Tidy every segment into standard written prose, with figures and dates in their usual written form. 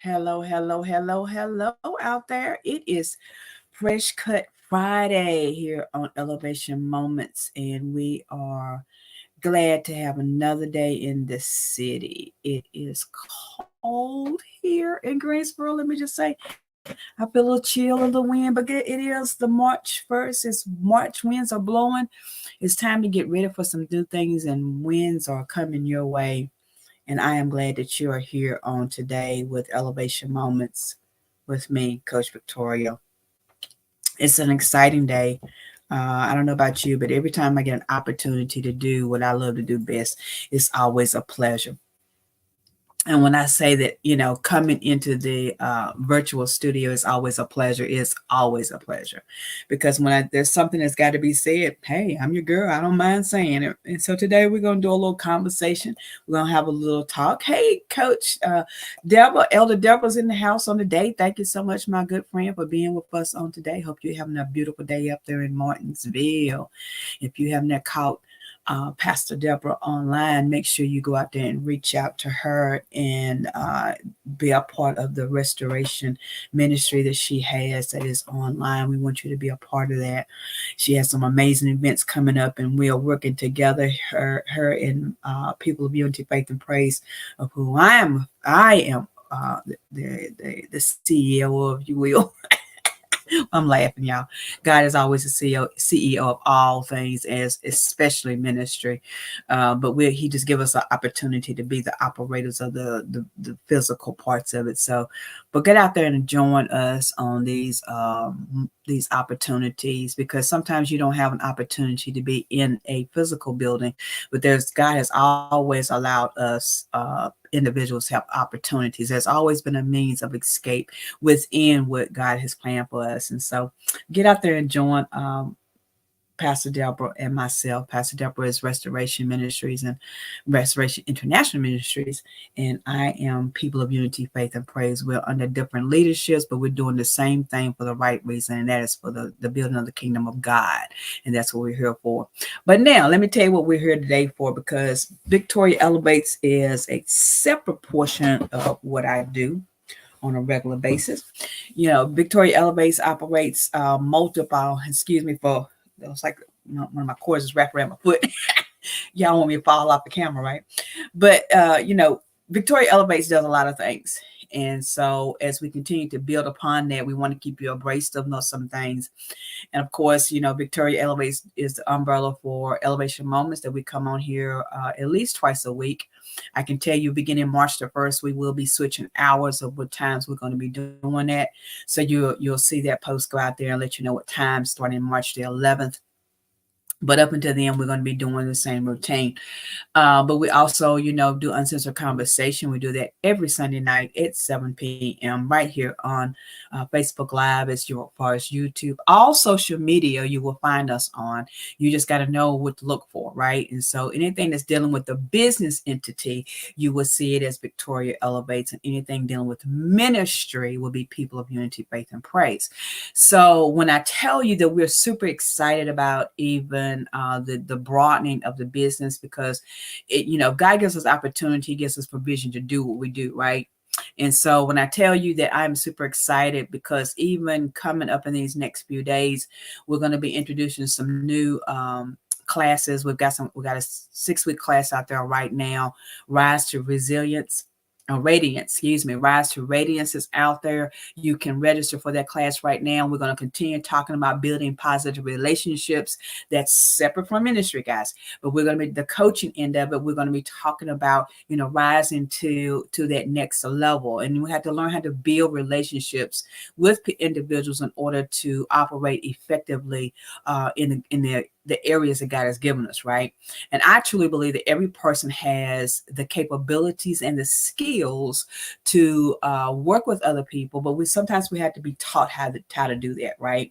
Hello, hello, hello, hello out there. It is Fresh Cut Friday here on Elevation Moments, and we are glad to have another day in the city. It is cold here in Greensboro. Let me just say, I feel a little chill of the wind, but it is the March 1st. It's March winds are blowing. It's time to get ready for some new things, and winds are coming your way. And I am glad that you are here on today with Elevation Moments with me, Coach Victoria. It's an exciting day. I don't know about you, but every time I get an opportunity to do what I love to do best, it's always a pleasure. And when I say that, coming into the virtual studio is always a pleasure, it's always a pleasure. Because there's something that's got to be said, hey, I'm your girl. I don't mind saying it. And so today we're going to do a little conversation. We're going to have a little talk. Hey, Coach Deborah, Elder Deborah's in the house on the day. Thank you so much, my good friend, for being with us on today. Hope you're having a beautiful day up there in Martinsville. If you haven't caught Pastor Deborah online, make sure you go out there and reach out to her and be a part of the restoration ministry that she has that is online. We want you to be a part of that. She has some amazing events coming up, and we are working together, her and People of Unity, Faith, and Praise, of who I am. The CEO of, you will. I'm laughing, y'all. God is always the CEO of all things, as especially ministry. But He just give us an opportunity to be the operators of the physical parts of it. So, but get out there and join us on these opportunities, because sometimes you don't have an opportunity to be in a physical building, but God has always allowed us individuals have opportunities. There's always been a means of escape within what God has planned for us. And so get out there and join Pastor Deborah and myself. Pastor Deborah is Restoration Ministries and Restoration International Ministries, and I am People of Unity, Faith, and Praise. We're under different leaderships, but we're doing the same thing for the right reason, and that is for the building of the kingdom of God, and that's what we're here for. But now, let me tell you what we're here today for, because Victoria Elevates is a separate portion of what I do on a regular basis. Victoria Elevates operates multiple, excuse me for, it was like one of my cords is wrapped around my foot. Y'all want me to fall off the camera, right? But, Victoria Elevates does a lot of things. And so as we continue to build upon that, we want to keep you abreast of some things. And of course, Victoria Elevates is the umbrella for Elevation Moments that we come on here at least twice a week. I can tell you, beginning March the 1st, we will be switching hours of what times we're going to be doing that. So you'll see that post go out there and let you know what time, starting March the 11th. But up until then, we're going to be doing the same routine. But we also, do Uncensored Conversation. We do that every Sunday night at 7 p.m. right here on Facebook Live, as far as YouTube. All social media you will find us on. You just got to know what to look for, right? And so anything that's dealing with the business entity, you will see it as Victoria Elevates, and anything dealing with ministry will be People of Unity, Faith, and Praise. So when I tell you that we're super excited about even the broadening of the business, because God gives us opportunity, gives us provision to do what we do, right? And so when I tell you that I'm super excited, because even coming up in these next few days, we're going to be introducing some new classes. We've got a 6-week class out there right now, Rise to Resilience. Radiance, Rise to Radiance is out there. You can register for that class right now. We're going to continue talking about building positive relationships. That's separate from ministry, guys. But we're going to be the coaching end of it. We're going to be talking about, rising to that next level. And we have to learn how to build relationships with individuals in order to operate effectively in the areas that God has given us, right? And I truly believe that every person has the capabilities and the skills to work with other people, but sometimes we have to be taught how to do that, right?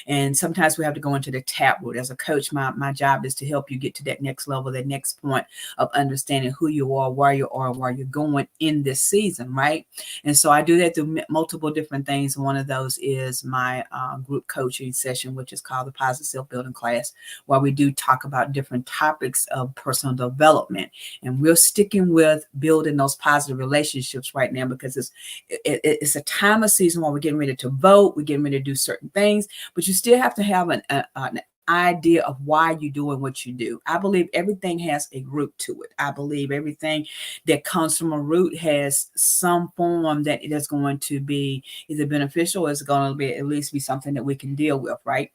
And sometimes we have to go into the tap root. As a coach, my job is to help you get to that next level, that next point of understanding who you are, where you are, and where you're going in this season, right? And so I do that through multiple different things. One of those is my group coaching session, which is called the Positive Self Building Class, where we do talk about different topics of personal development. And we're sticking with building those positive relationships right now because it's a time of season where we're getting ready to vote, we're getting ready to do certain things, but you still have to have an idea of why you're doing what you do. I believe everything has a root to it. I believe everything that comes from a root has some form that it is going to be either beneficial or it's going to be at least be something that we can deal with, right?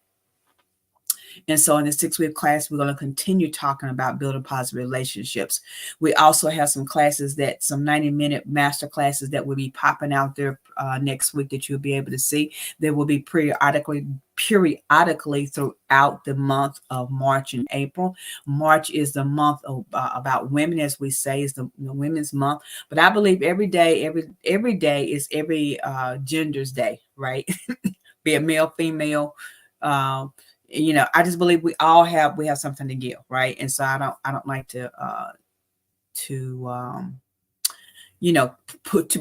And so in the 6-week class, we're going to continue talking about building positive relationships. We also have some classes some 90-minute master classes that will be popping out there next week that you'll be able to see. They will be periodically throughout the month of March and April. March is the month of, about women, as we say, is the Women's Month. But I believe every day is every gender's day, right? Be it male, female. I just believe we have something to give, right? And so I don't like to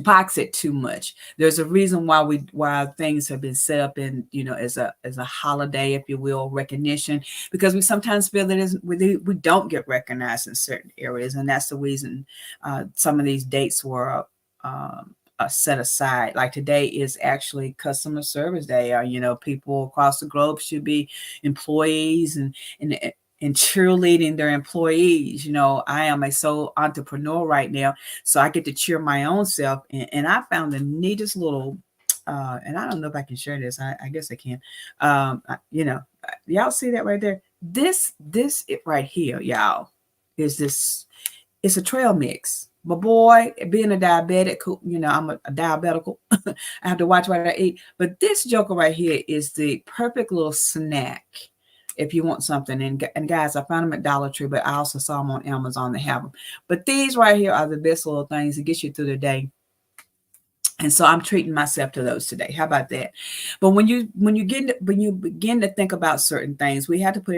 box it too much. There's a reason why things have been set up in, as a holiday, if you will, recognition, because we sometimes feel that we don't get recognized in certain areas, and that's the reason some of these dates were set aside. Like today is actually Customer Service Day. People across the globe should be employees and cheerleading their employees. I am a sole entrepreneur right now, so I get to cheer my own self. And I found the neatest little, and I don't know if I can share this. I guess I can. Y'all see that right there? This it right here, y'all, is this. It's a trail mix. But boy, being a diabetic, I'm a diabetical. I have to watch what I eat. But this joker right here is the perfect little snack if you want something. And guys, I found them at Dollar Tree, but I also saw them on Amazon. They have them. But these right here are the best little things to get you through the day. And so I'm treating myself to those today. How about that? But when you begin to think about certain things, we have to put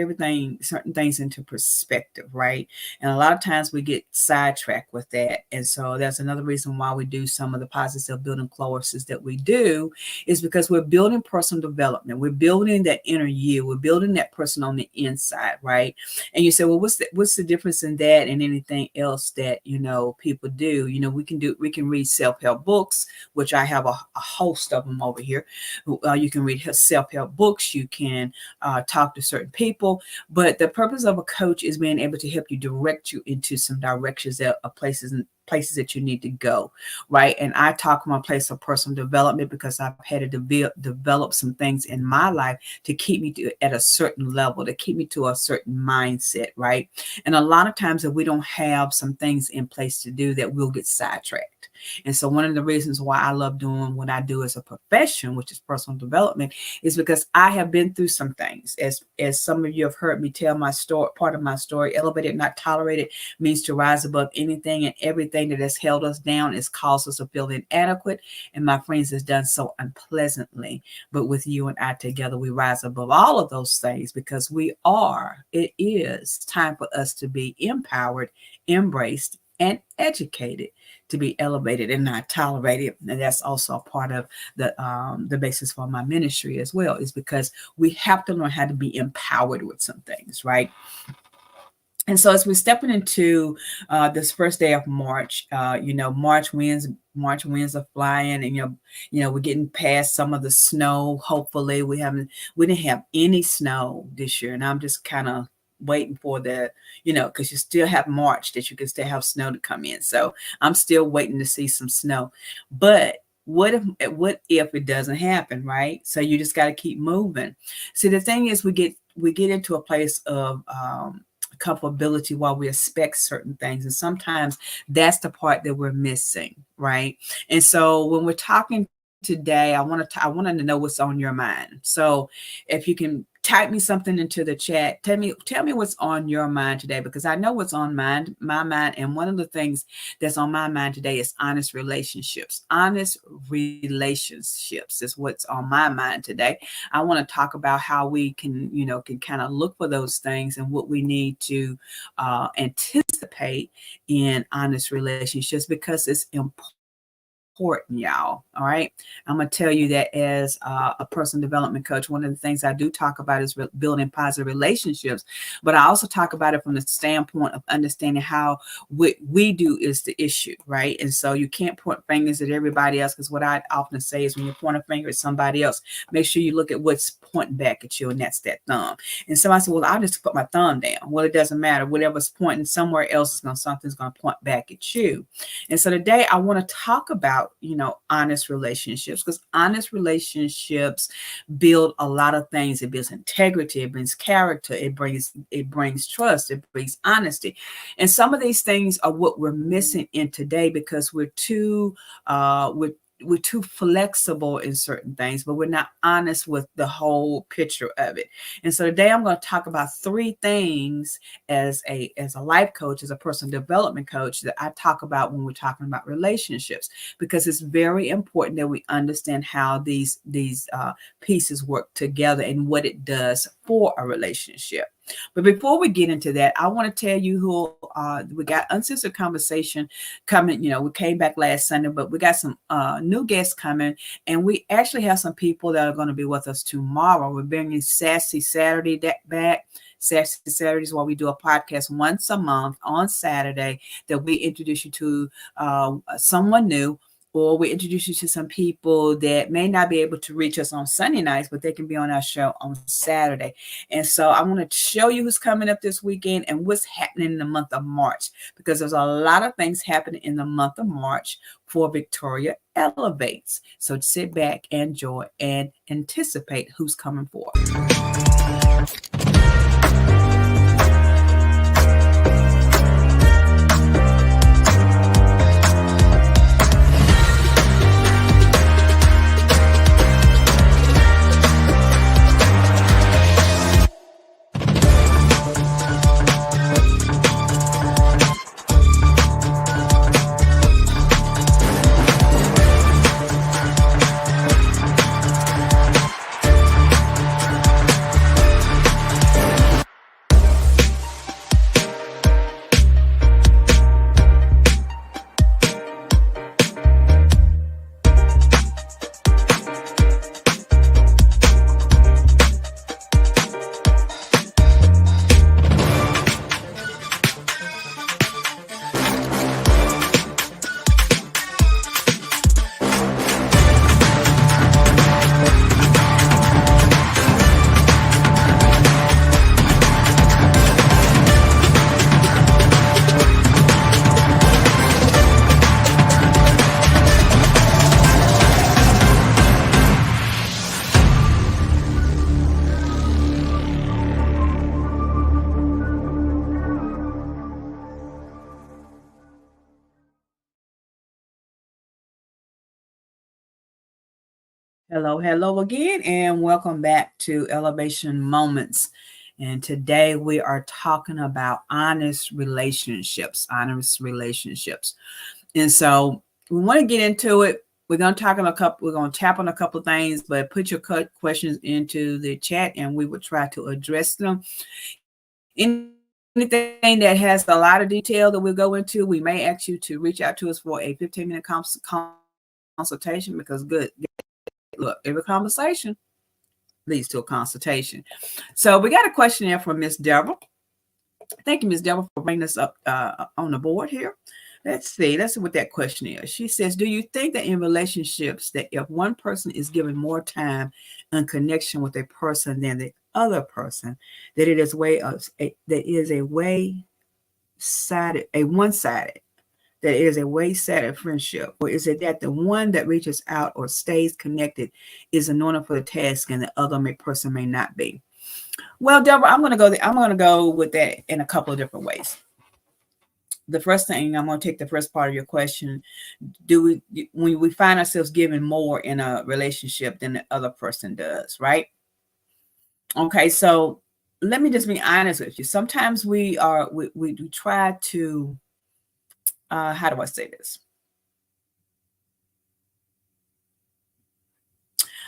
certain things into perspective, right? And a lot of times we get sidetracked with that. And so that's another reason why we do some of the positive building courses that we do, is because we're building personal development. We're building that inner you. We're building that person on the inside, right? And you say, well, what's the difference in that and anything else that, people do? We can read self-help books, which I have a host of them over here. You can read self-help books. You can talk to certain people. But the purpose of a coach is being able to help you direct you into some directions that are places that you need to go, right? And I talk from a place of personal development because I've had to develop some things in my life to keep me at a certain level, to keep me to a certain mindset, right? And a lot of times if we don't have some things in place to do that, we'll get sidetracked. And so one of the reasons why I love doing what I do as a profession, which is personal development, is because I have been through some things. As some of you have heard me tell my story, part of my story, elevated, not tolerated, means to rise above anything and everything that has held us down. It's caused us to feel inadequate. And my friends, has done so unpleasantly. But with you and I together, we rise above all of those things because it is time for us to be empowered, embraced, and educated, to be elevated and not tolerated. And that's also a part of the basis for my ministry as well, is because we have to learn how to be empowered with some things, right? And so as we're stepping into this first day of March, March winds are flying, and we're getting past some of the snow. Hopefully, we didn't have any snow this year, and I'm just kind of waiting for because you still have March that you can still have snow to come in. So I'm still waiting to see some snow. But what if it doesn't happen, right? So you just got to keep moving. See, the thing is, we get into a place of comfortability while we expect certain things, and sometimes that's the part that we're missing, right? And so when we're talking today, I wanted to know what's on your mind. So if you can type me something into the chat, tell me what's on your mind today, because I know what's on my mind. And one of the things that's on my mind today is honest relationships. Honest relationships is what's on my mind today. I want to talk about how we can kind of look for those things and what we need to anticipate in honest relationships, because it's important important, y'all. All right. I'm going to tell you that as a personal development coach, one of the things I do talk about is building positive relationships, but I also talk about it from the standpoint of understanding how what we do is the issue, right? And so you can't point fingers at everybody else, because what I often say is when you point a finger at somebody else, make sure you look at what's pointing back at you, and that's that thumb. And somebody said, well, I'll just put my thumb down. Well, it doesn't matter. Whatever's pointing somewhere else, something's going to point back at you. And so today I want to talk about, honest relationships, because honest relationships build a lot of things. It builds integrity, it brings character, it brings trust, it brings honesty. And some of these things are what we're missing in today, because we're too flexible in certain things, but we're not honest with the whole picture of it. And so today I'm going to talk about 3 things as a life coach, as a personal development coach, that I talk about when we're talking about relationships, because it's very important that we understand how these pieces work together and what it does for a relationship. But before we get into that, I want to tell you who we got Uncensored Conversation coming. We came back last Sunday, but we got some new guests coming, and we actually have some people that are going to be with us tomorrow. We're bringing Sassy Saturday back. Sassy Saturday is where we do a podcast once a month on Saturday that we introduce you to someone new, or we introduce you to some people that may not be able to reach us on Sunday nights, but they can be on our show on Saturday. And so I want to show you who's coming up this weekend and what's happening in the month of March, because there's a lot of things happening in the month of March for Victoria Elevates. So sit back, enjoy, and anticipate who's coming forward. Hello again, and welcome back to Elevation Moments. And today we are talking about honest relationships. And so we want to get into it. We're going to tap on a couple of things, but put your questions into the chat and we will try to address them. Anything that has a lot of detail that we'll go into, we may ask you to reach out to us for a 15-minute consultation, because look, every conversation leads to a consultation. So we got a question here from Miss Deborah. Thank you, Miss Deborah, for bringing us up on the board here. Let's see what that question is. She says, do you think that in relationships that if one person is given more time and connection with a person than the other person, that it is a one-sided friendship? Or is it that the one that reaches out or stays connected is anointed for the task and the other person may not be? Well, Deborah, I'm going to go with that in a couple of different ways. The first thing, I'm going to take the first part of your question. When we find ourselves giving more in a relationship than the other person does, right? Okay, so let me just be honest with you. Sometimes we try to, how do I say this?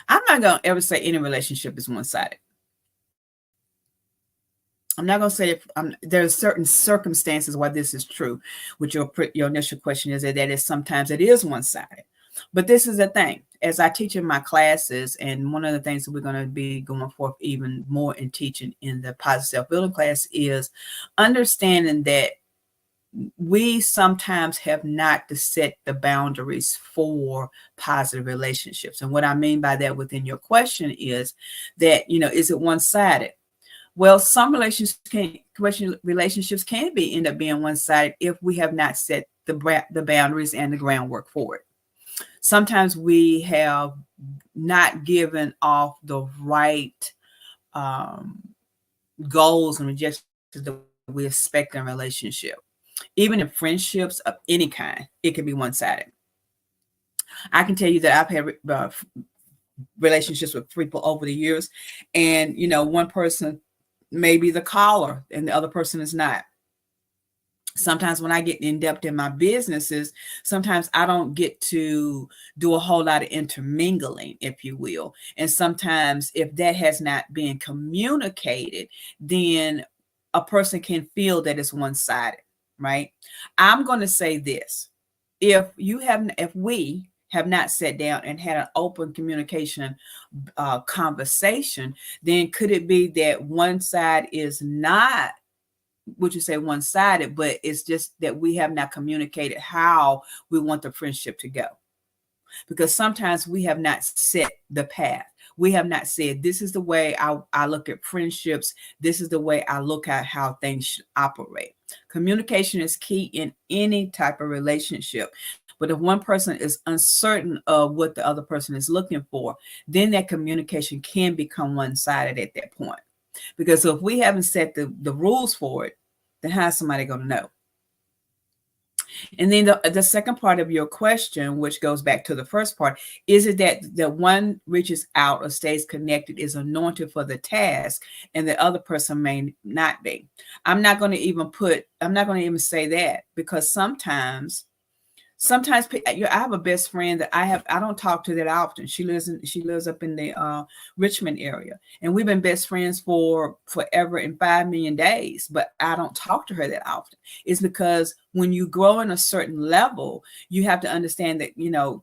I'm not going to ever say any relationship is one-sided. I'm not going to say there's certain circumstances why this is true, which your initial question is that sometimes it is one-sided. But this is the thing, as I teach in my classes, and one of the things that we're going to be going forth even more in teaching in the positive self-building class is understanding that we sometimes have not to set the boundaries for positive relationships. And what I mean by that within your question is that, is it one-sided? Well, some relationships can be end up being one-sided if we have not set the boundaries and the groundwork for it. Sometimes we have not given off the right goals and objectives that we expect in a relationship. Even in friendships of any kind, it can be one-sided. I can tell you that I've had relationships with people over the years, and one person may be the caller and the other person is not. Sometimes when I get in depth in my businesses, sometimes I don't get to do a whole lot of intermingling, if you will. And sometimes if that has not been communicated, then a person can feel that it's one-sided, right? I'm going to say this. If we have not sat down and had an open communication conversation, then could it be that one side is not, would you say, one-sided, but it's just that we have not communicated how we want the friendship to go? Because sometimes we have not set the path. We have not said, this is the way I look at friendships. This is the way I look at how things should operate. Communication is key in any type of relationship. But if one person is uncertain of what the other person is looking for, then that communication can become one-sided at that point. Because if we haven't set the rules for it, then how's somebody going to know? And then the second part of your question, which goes back to the first part, is it that one reaches out or stays connected, is anointed for the task, and the other person may not be? I'm not going to even say that, because sometimes I have a best friend that I don't talk to that often. She lives up in the Richmond area, and we've been best friends for forever and 5 million days, but I don't talk to her that often. It's because when you grow in a certain level, you have to understand that,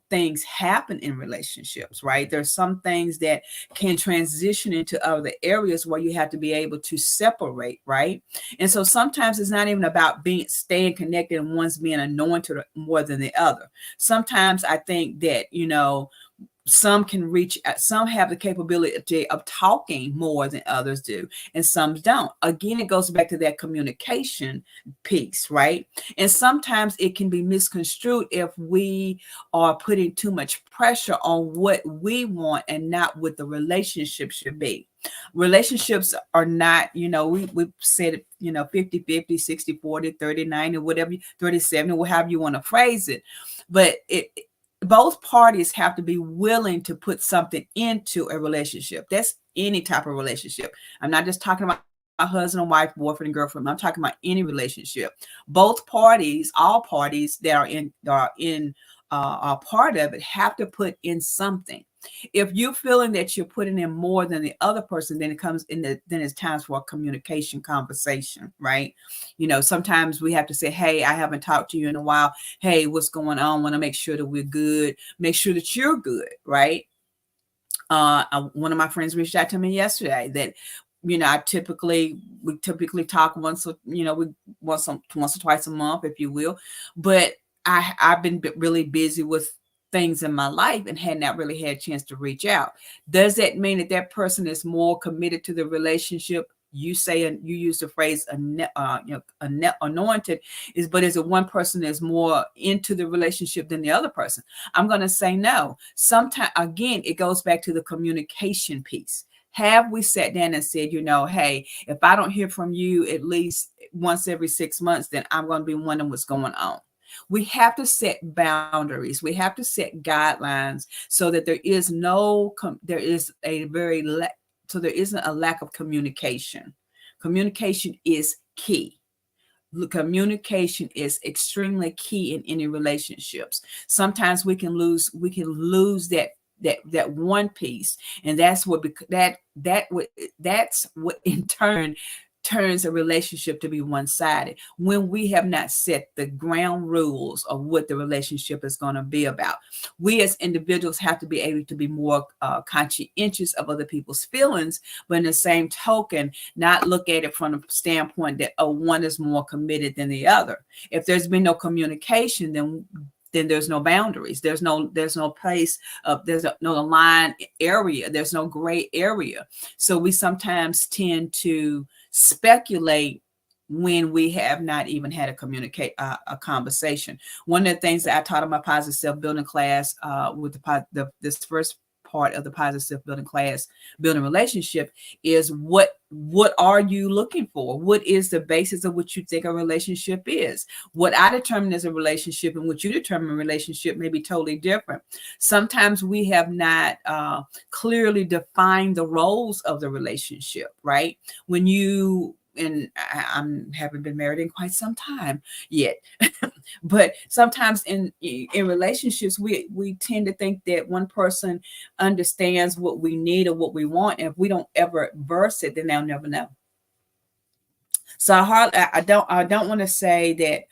things happen in relationships, right? There's some things that can transition into other areas where you have to be able to separate, right? And so sometimes it's not even about staying connected and one's being anointed more than the other. Sometimes I think that, some have the capability of talking more than others do, and some don't. Again, it goes back to that communication piece, right? And sometimes it can be misconstrued if we are putting too much pressure on what we want and not what the relationship should be. Relationships are not, we said it, 50-50, 60-40, 30-90, whatever, 30-70, however you want to phrase it. But both parties have to be willing to put something into a relationship. That's any type of relationship. I'm not just talking about a husband and wife, boyfriend and girlfriend. I'm talking about any relationship. Both parties, all parties that are part of it, have to put in something. If you're feeling that you're putting in more than the other person, then then it's time for a communication conversation, right? Sometimes we have to say, hey, I haven't talked to you in a while. Hey, what's going on? Want to make sure that we're good. Make sure that you're good, right? One of my friends reached out to me yesterday that, we typically talk once or twice a month, if you will. But I've been really busy with things in my life and had not really had a chance to reach out. Does that mean that person is more committed to the relationship? You say, and you use the phrase anointed, but is it one person is more into the relationship than the other person? I'm going to say no. Sometimes, again, it goes back to the communication piece. Have we sat down and said, hey, if I don't hear from you at least once every 6 months, then I'm going to be wondering what's going on. We have to set boundaries. We have to set guidelines so that there isn't a lack of communication. Communication is key. Communication is extremely key in any relationships. Sometimes we can lose that one piece, and that's what in turn turns a relationship to be one-sided when we have not set the ground rules of what the relationship is going to be about. We as individuals have to be able to be more conscientious of other people's feelings, but in the same token, not look at it from the standpoint that one is more committed than the other. If there's been no communication, then there's no boundaries. There's no place of, there's no line area. There's no gray area. So we sometimes tend to speculate when we have not even had a conversation. One of the things that I taught in my positive self-building class with this first part of the positive self-building class, building relationship, is what are you looking for? What is the basis of what you think a relationship is? What I determine as a relationship and what you determine a relationship may be totally different. Sometimes we have not clearly defined the roles of the relationship, right? When you, and I haven't been married in quite some time yet, but sometimes in relationships, we tend to think that one person understands what we need or what we want, and if we don't ever verse it, then they'll never know. So I don't want to say that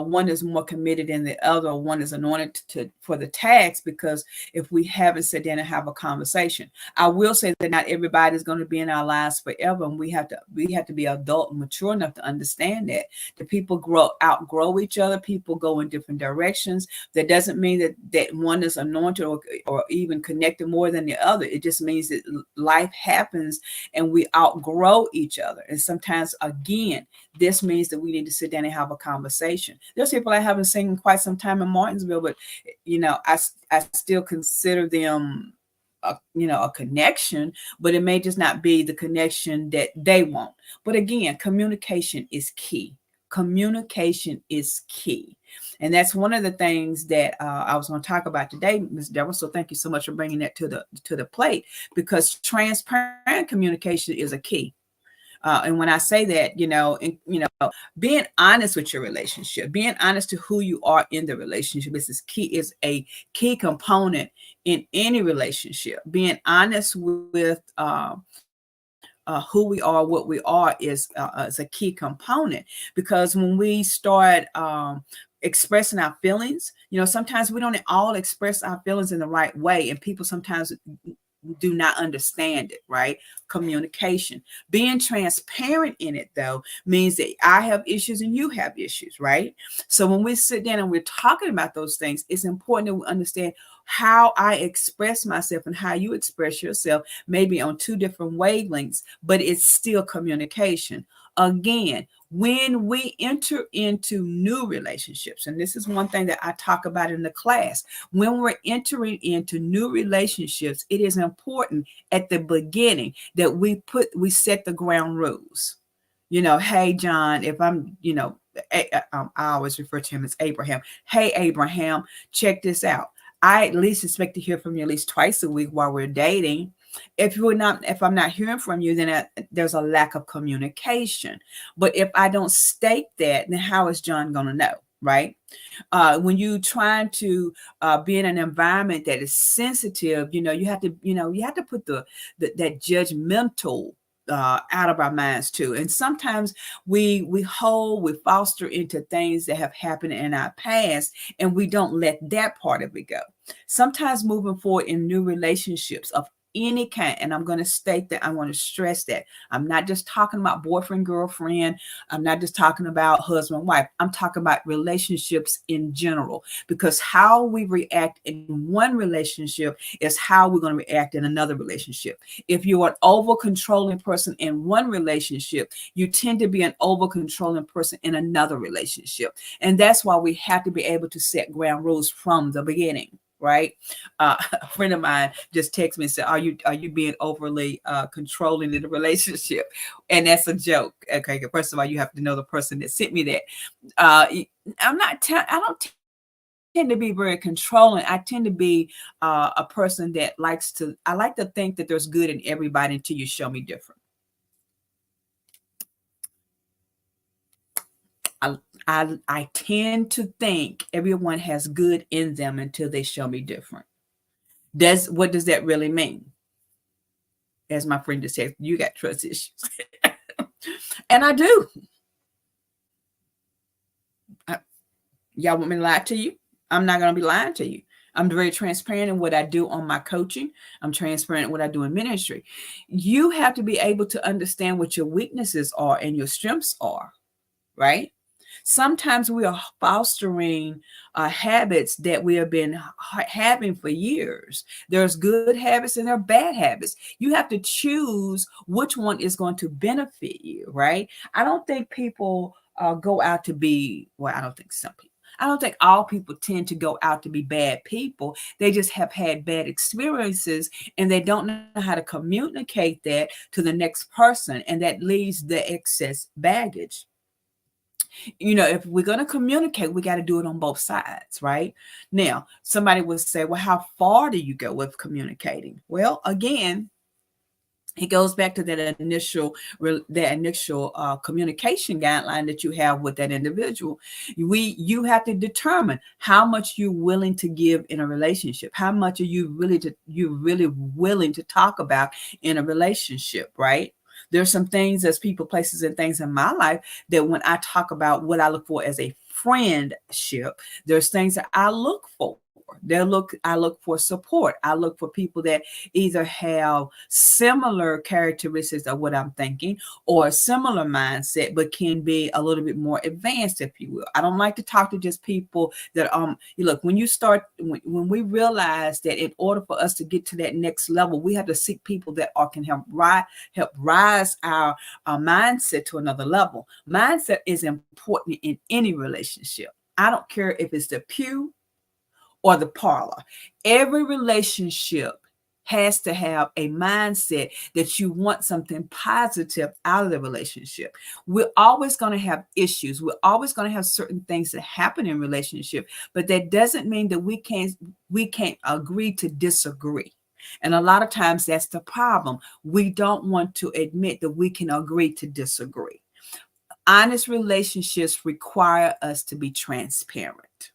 one is more committed than the other, or one is anointed for the task, because if we haven't sat down and have a conversation, I will say that not everybody is going to be in our lives forever, and we have to be adult and mature enough to understand that the people outgrow each other. People go in different directions. That doesn't mean that one is anointed or even connected more than the other. It just means that life happens and we outgrow each other. And sometimes, again, this means that we need to sit down and have a conversation. There's people I haven't seen in quite some time in Martinsville, but I still consider them a connection, but it may just not be the connection that they want. But again, communication is key. Communication is key. And that's one of the things that I was going to talk about today, Ms. Deborah. So thank you so much for bringing that to the plate, because transparent communication is a key. And when I say that, being honest with your relationship, being honest to who you are in the relationship is a key component in any relationship. Being honest with who we are, what we are is a key component, because when we start expressing our feelings, sometimes we don't all express our feelings in the right way, and people sometimes do not understand it, right? Communication. Being transparent in it, though, means that I have issues and you have issues, right? So when we sit down and we're talking about those things, it's important that we understand how I express myself and how you express yourself, maybe on two different wavelengths, but it's still communication. Again, when we enter into new relationships, and this is one thing that I talk about in the class, when we're entering into new relationships, it is important at the beginning that we set the ground rules. Hey, John, if I'm, I always refer to him as Abraham. Hey, Abraham, check this out. I at least expect to hear from you at least twice a week while we're dating. If I'm not hearing from you, then there's a lack of communication. But if I don't state that, then how is John going to know, right? When you trying to be in an environment that is sensitive, you have to put that judgmental out of our minds too. And sometimes we foster into things that have happened in our past, and we don't let that part of it go. Sometimes moving forward in new relationships of any kind, and I'm going to state that, I want to stress that I'm not just talking about boyfriend, girlfriend. I'm not just talking about husband, wife. I'm talking about relationships in general, because how we react in one relationship is how we're going to react in another relationship. If you're an over controlling person in one relationship, you tend to be an over controlling person in another relationship. And that's why we have to be able to set ground rules from the beginning. Right. A friend of mine just texted me and said, are you being overly controlling in the relationship? And that's a joke. Okay. First of all, you have to know the person that sent me that. I don't tend to be very controlling. I tend to be a person that I like to think that there's good in everybody until you show me different. I tend to think everyone has good in them until they show me different. What does that really mean? As my friend just said, you got trust issues. And I do. Y'all want me to lie to you? I'm not going to be lying to you. I'm very transparent in what I do on my coaching. I'm transparent in what I do in ministry. You have to be able to understand what your weaknesses are and your strengths are, right? Sometimes we are fostering habits that we have been having for years. There's good habits and there are bad habits. You have to choose which one is going to benefit you, right? I don't think people go out to be, well, I don't think some people. I don't think all people tend to go out to be bad people. They just have had bad experiences and they don't know how to communicate that to the next person. And that leaves the excess baggage. You know, if we're going to communicate, we got to do it on both sides, right? Now, somebody would say, well, how far do you go with communicating? Well, again, it goes back to that initial communication guideline that you have with that individual. You have to determine how much you're willing to give in a relationship. How much are you really willing to talk about in a relationship, right? There's some things as people, places, and things in my life that when I talk about what I look for as a friendship, there's things that I look for. I look for support. I look for people that either have similar characteristics of what I'm thinking or a similar mindset, but can be a little bit more advanced, if you will. I don't like to talk to just people that you look, when we realize that in order for us to get to that next level, we have to seek people that can help rise our mindset to another level. Mindset is important in any relationship. I don't care if it's the pew or the parlor. Every relationship has to have a mindset that you want something positive out of the relationship. We're always going to have issues. We're always going to have certain things that happen in relationship, but that doesn't mean that we can't agree to disagree. And a lot of times that's the problem. We don't want to admit that we can agree to disagree. Honest relationships require us to be transparent.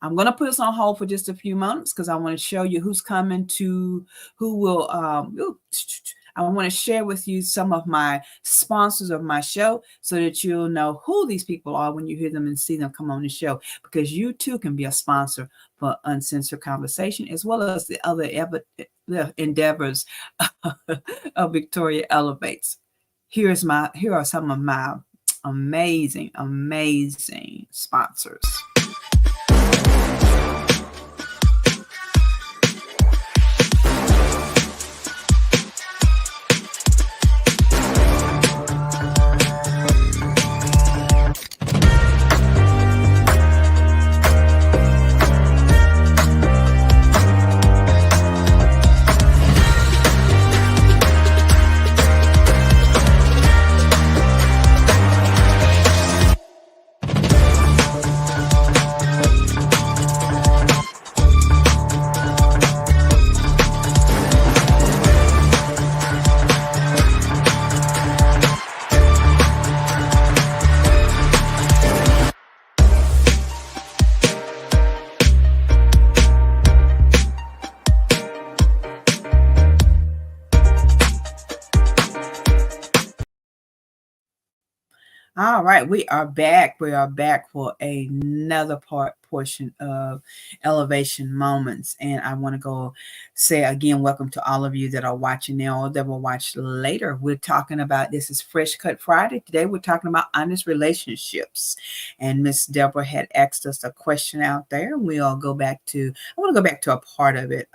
I'm going to put us on hold for just a few moments because I want to show you who's coming to, who will, I want to share with you some of my sponsors of my show so that you'll know who these people are when you hear them and see them come on the show, because you too can be a sponsor for Uncensored Conversation as well as the other endeavors of Victoria Elevates. Here are some of my amazing sponsors. All right, we are back. We are back for another portion of Elevation Moments. And I want to go say again, welcome to all of you that are watching now or that will watch later. We're talking about, this is Fresh Cut Friday. Today we're talking about honest relationships. And Miss Deborah had asked us a question out there. We'll go back to, I want to go back to a part of it.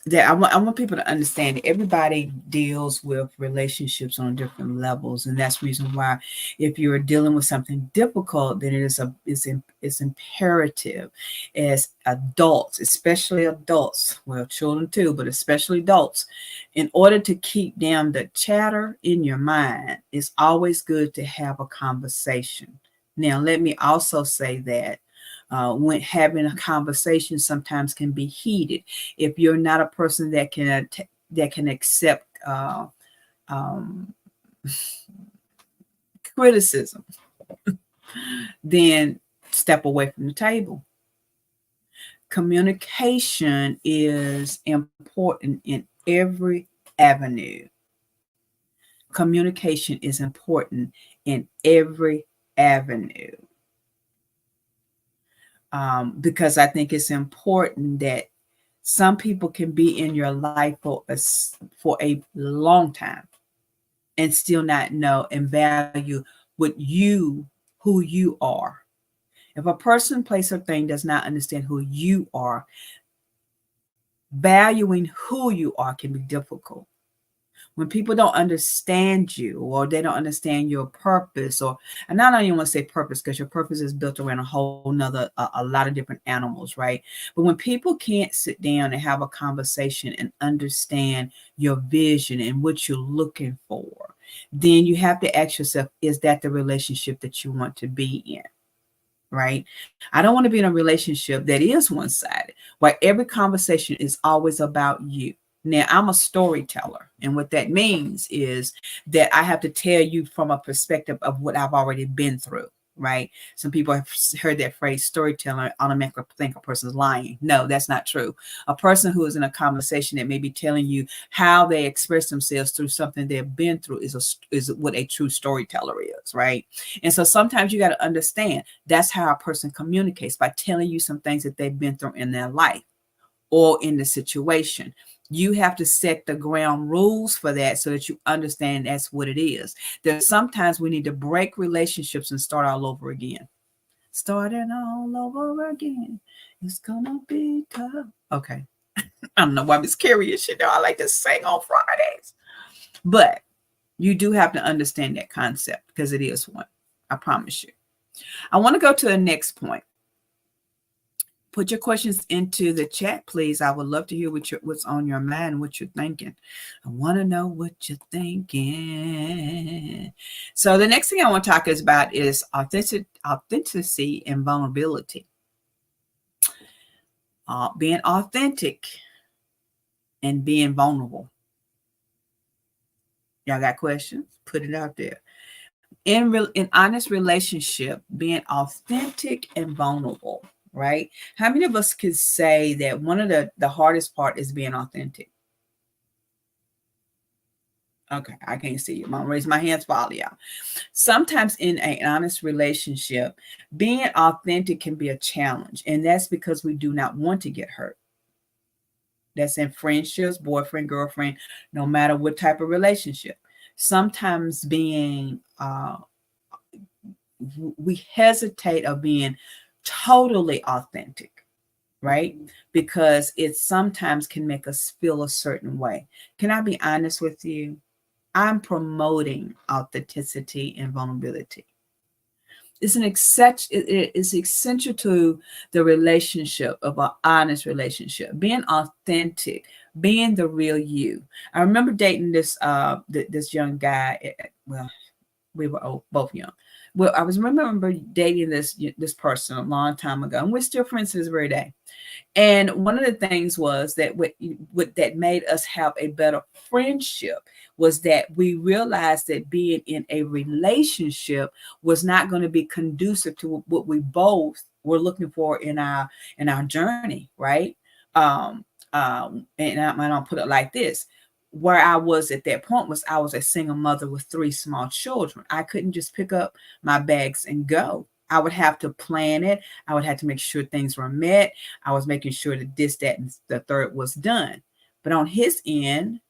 That I want people to understand that everybody deals with relationships on different levels, and that's the reason why if you're dealing with something difficult, then it's imperative as adults, especially adults, well, children too, but especially adults, in order to keep down the chatter in your mind, it's always good to have a conversation. Now, let me also say that when having a conversation sometimes can be heated. If you're not a person that can accept criticism, then step away from the table. Communication is important in every avenue. Communication is important in every avenue. Because I think it's important that some people can be in your life for a long time and still not know and value who you are. If a person, place, or thing does not understand who you are, valuing who you are can be difficult. When people don't understand you, or they don't understand your purpose, and I don't even want to say purpose, because your purpose is built around a whole nother, a lot of different animals, right? But when people can't sit down and have a conversation and understand your vision and what you're looking for, then you have to ask yourself, is that the relationship that you want to be in? Right? I don't want to be in a relationship that is one-sided, where every conversation is always about you. Now, I'm a storyteller, and what that means is that I have to tell you from a perspective of what I've already been through, right? Some people have heard that phrase, storyteller, automatically think a person's lying. No, that's not true. A person who is in a conversation that may be telling you how they express themselves through something they've been through is what a true storyteller is, right? And so sometimes you got to understand that's how a person communicates, by telling you some things that they've been through in their life or in the situation. You have to set the ground rules for that so that you understand that's what it is. There's sometimes we need to break relationships and start all over again. Starting all over again. It's gonna be tough. Okay. I don't know why Miss Carrie is, I like to sing on Fridays. But you do have to understand that concept, because it is one. I promise you. I want to go to the next point. Put your questions into the chat, please. I would love to hear what's on your mind, what you're thinking. I want to know what you're thinking. So the next thing I want to talk about is authenticity and vulnerability. Being authentic and being vulnerable. Y'all got questions? Put it out there. In honest relationship, being authentic and vulnerable. Right? How many of us could say that one of the hardest part is being authentic? Okay, I can't see you. Mom, raise my hands for all of y'all. Sometimes in an honest relationship, being authentic can be a challenge, and that's because we do not want to get hurt. That's in friendships, boyfriend, girlfriend, no matter what type of relationship. Sometimes we hesitate of being totally authentic, right? Because it sometimes can make us feel a certain way. Can I be honest with you? I'm promoting authenticity and vulnerability. It's essential to the relationship, of an honest relationship. Being authentic, being the real you. I remember dating this young guy. Well, we were both young. Well, I remember dating this person a long time ago, and we're still friends to this very day. And one of the things was that what that made us have a better friendship was that we realized that being in a relationship was not going to be conducive to what we both were looking for in our journey, right? And I'll put it like this. Where I was at that point was I was a single mother with 3 small children. I couldn't just pick up my bags and go. I would have to plan it. I would have to make sure things were met. I was making sure that this, that, and the third was done. But on his end,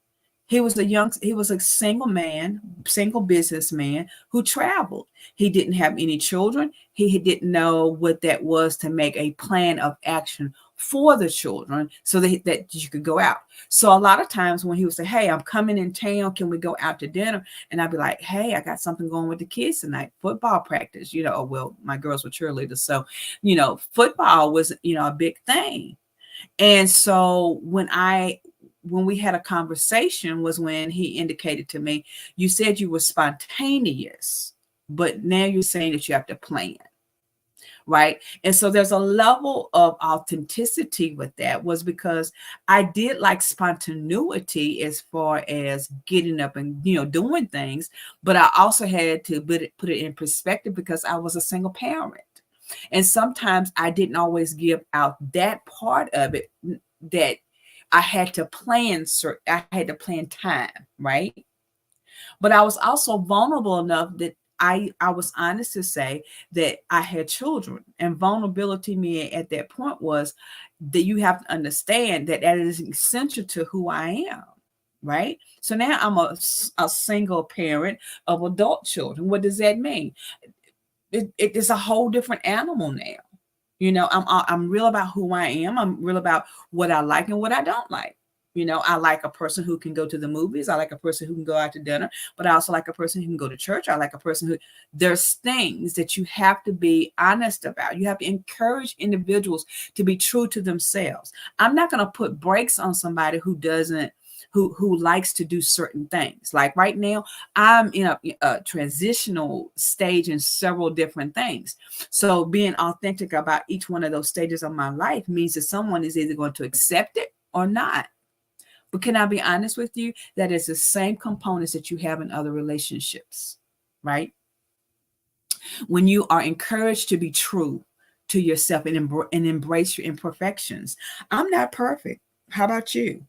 he was a single man, single businessman who traveled. He didn't have any children. He didn't know what that was to make a plan of action for the children so that you could go out. So a lot of times when he would say, hey, I'm coming in town, can we go out to dinner? And I'd be like, hey, I got something going with the kids tonight, football practice, well, my girls were cheerleaders. So, football was, a big thing. And so when we had a conversation was when he indicated to me, you said you were spontaneous, but now you're saying that you have to plan. Right. And so there's a level of authenticity with that, was because I did like spontaneity as far as getting up and, doing things. But I also had to put it in perspective because I was a single parent. And sometimes I didn't always give out that part of it, that I had to plan time, right? But I was also vulnerable enough that I was honest to say that I had children, and vulnerability me at that point was that you have to understand that that is essential to who I am. Right. So now I'm a single parent of adult children. What does that mean? It is a whole different animal now. I'm real about who I am. I'm real about what I like and what I don't like. I like a person who can go to the movies. I like a person who can go out to dinner, but I also like a person who can go to church. I like a person who, there's things that you have to be honest about. You have to encourage individuals to be true to themselves. I'm not going to put brakes on somebody who doesn't, who likes to do certain things. Like right now, I'm in a transitional stage in several different things. So being authentic about each one of those stages of my life means that someone is either going to accept it or not. But can I be honest with you? That is the same components that you have in other relationships, right? When you are encouraged to be true to yourself and embrace your imperfections. I'm not perfect. How about you?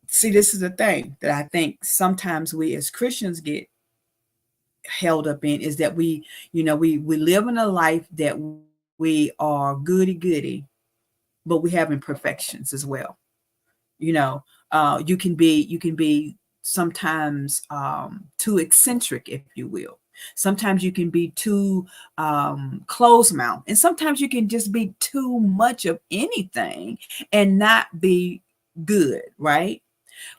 See, this is the thing that I think sometimes we as Christians get held up in, is that we live in a life that we are goody goody, but we have imperfections as well. You can be sometimes too eccentric, if you will. Sometimes you can be too closed mouth, and sometimes you can just be too much of anything and not be good, right?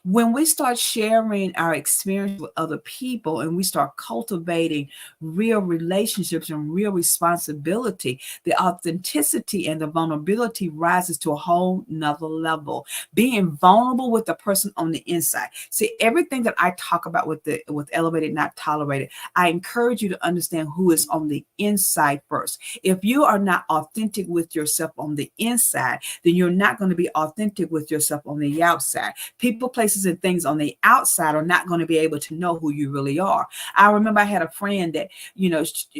When we start sharing our experience with other people and we start cultivating real relationships and real responsibility, the authenticity and the vulnerability rises to a whole nother level. Being vulnerable with the person on the inside. See, everything that I talk about with Elevated Not Tolerated, I encourage you to understand who is on the inside first. If you are not authentic with yourself on the inside, then you're not going to be authentic with yourself on the outside. People, places, and things on the outside are not going to be able to know who you really are. I remember I had a friend that,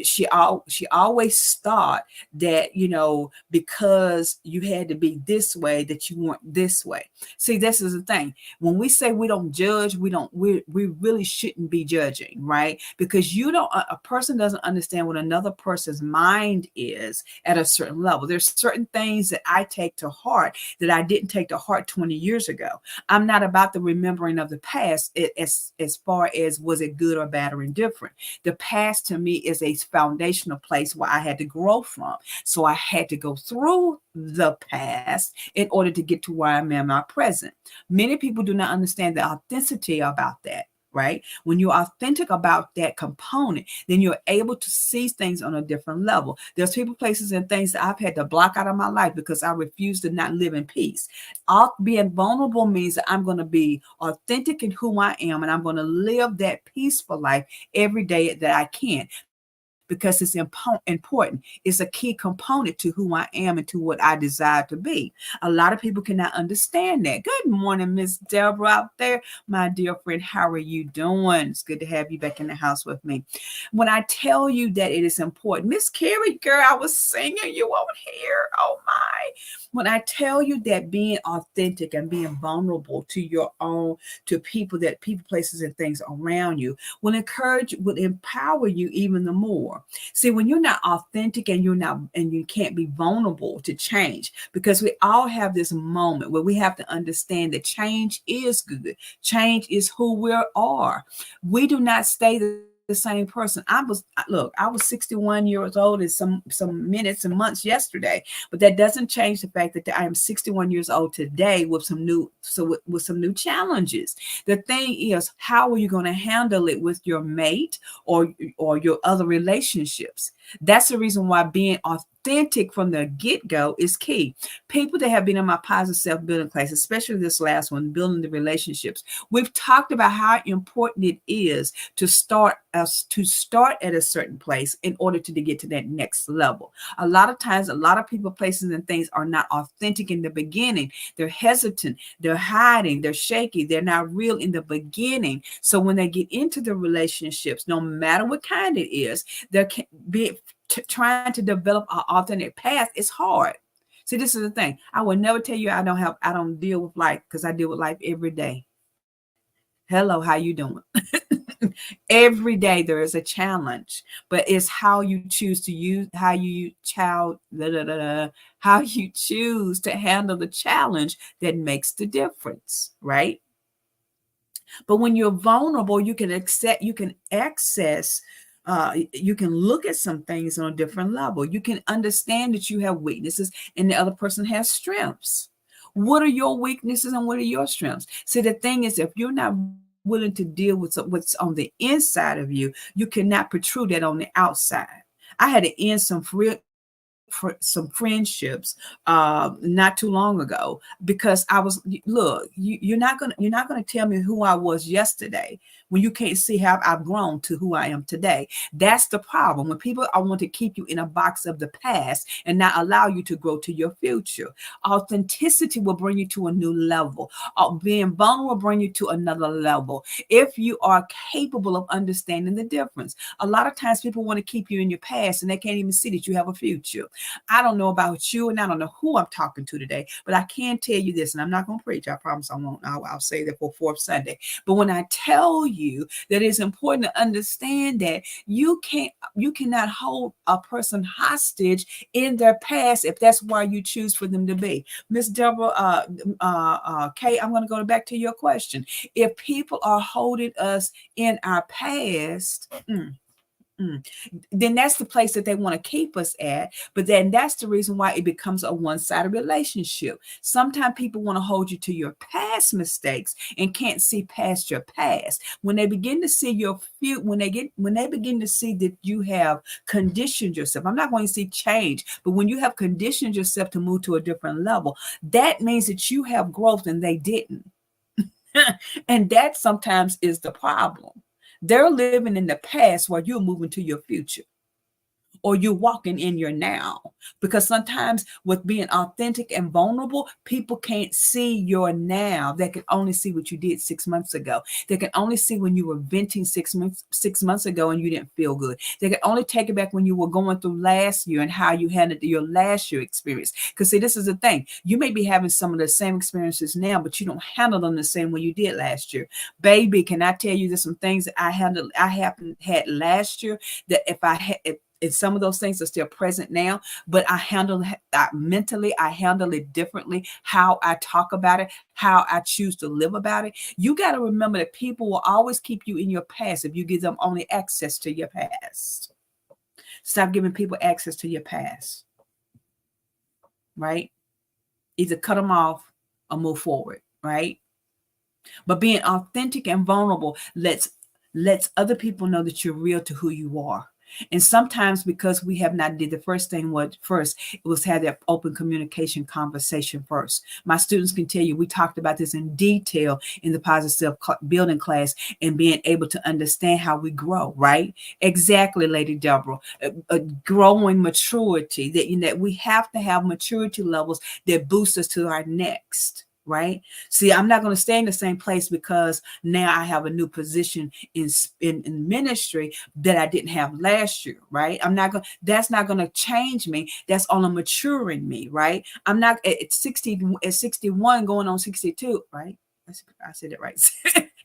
she always thought that, because you had to be this way, that you weren't this way. See, this is the thing. When we say we don't judge, we really shouldn't be judging, right? Because a person doesn't understand what another person's mind is at a certain level. There's certain things that I take to heart that I didn't take to heart 20 years ago. I'm not about the remembering of the past as far as was it good or bad or indifferent. The past to me is a foundational place where I had to grow from. So I had to go through the past in order to get to where I am in my present. Many people do not understand the authenticity about that. Right? When you're authentic about that component, then you're able to see things on a different level. There's people, places, and things that I've had to block out of my life because I refuse to not live in peace. Being vulnerable means that I'm going to be authentic in who I am, and I'm going to live that peaceful life every day that I can. Because it's important. It's a key component to who I am and to what I desire to be. A lot of people cannot understand that. Good morning, Miss Deborah out there. My dear friend, how are you doing? It's good to have you back in the house with me. When I tell you that it is important, Miss Carrie, girl, I was singing you over here. Oh my. When I tell you that being authentic and being vulnerable to your own, to people, places, and things around you will empower you even the more. See, when you're not authentic and you can't be vulnerable to change, because we all have this moment where we have to understand that change is good. Change is who we are. We do not stay the same person. I was 61 years old in some minutes and months yesterday, but that doesn't change the fact that I am 61 years old today with some new challenges. The thing is, how are you going to handle it with your mate or your other relationships? That's the reason why being authentic from the get-go is key. People that have been in my positive self-building class, especially this last one, building the relationships, we've talked about how important it is to start at a certain place in order to get to that next level. A lot of times, a lot of people, places, and things are not authentic in the beginning. They're hesitant, they're hiding, they're shaky, they're not real in the beginning. So when they get into the relationships, no matter what kind it is, there can be trying to develop an authentic path is hard. See, this is the thing. I would never tell you I don't deal with life, because I deal with life every day. Hello, how you doing? Every day there is a challenge, but it's how you choose to use, how you how you choose to handle the challenge that makes the difference, right? But when you're vulnerable, you can access, you can look at some things on a different level. You can understand that you have weaknesses and the other person has strengths. What are your weaknesses and what are your strengths? See, the thing is, if you're not willing to deal with what's on the inside of you, you cannot protrude that on the outside. I had to end for some friendships not too long ago, because I was, look, you're not gonna tell me who I was yesterday when you can't see how I've grown to who I am today. That's the problem. When people want to keep you in a box of the past and not allow you to grow to your future. Authenticity will bring you to a new level. Being vulnerable will bring you to another level if you are capable of understanding the difference. A lot of times people want to keep you in your past and they can't even see that you have a future. I don't know about you, and I don't know who I'm talking to today, but I can tell you this, and I'm not going to preach. I promise I won't. I'll say that for fourth Sunday. But when I tell you that it's important to understand that you cannot hold a person hostage in their past if that's where you choose for them to be. Miss Deborah, Kay, I'm going to go back to your question. If people are holding us in our past, then that's the place that they want to keep us at. But then that's the reason why it becomes a one-sided relationship. Sometimes people want to hold you to your past mistakes and can't see past your past. When they begin to see your future, when they begin to see that you have conditioned yourself, I'm not going to see change, but when you have conditioned yourself to move to a different level, that means that you have growth and they didn't. And that sometimes is the problem. They're living in the past while you're moving to your future, or you're walking in your now. Because sometimes with being authentic and vulnerable, people can't see your now. They can only see what you did 6 months ago. They can only see when you were venting 6 months ago and you didn't feel good. They can only take it back when you were going through last year and how you handled your last year experience. Because see, this is the thing. You may be having some of the same experiences now, but you don't handle them the same way you did last year. Baby, can I tell you there's some things that I had last year that if some of those things are still present now, but I handle it differently, how I talk about it, how I choose to live about it. You got to remember that people will always keep you in your past if you give them only access to your past. Stop giving people access to your past, right? Either cut them off or move forward, right? But being authentic and vulnerable lets other people know that you're real to who you are. And sometimes because we have not did the first thing, it was have that open communication conversation first. My students can tell you, we talked about this in detail in the positive building class, and being able to understand how we grow, right? Exactly, Lady Deborah. Growing maturity, that we have to have maturity levels that boost us to our next. Right? See, I'm not going to stay in the same place because now I have a new position in ministry that I didn't have last year. Right? That's not going to change me. That's only maturing me. Right? I'm not at 61 going on 62. Right? I said it right.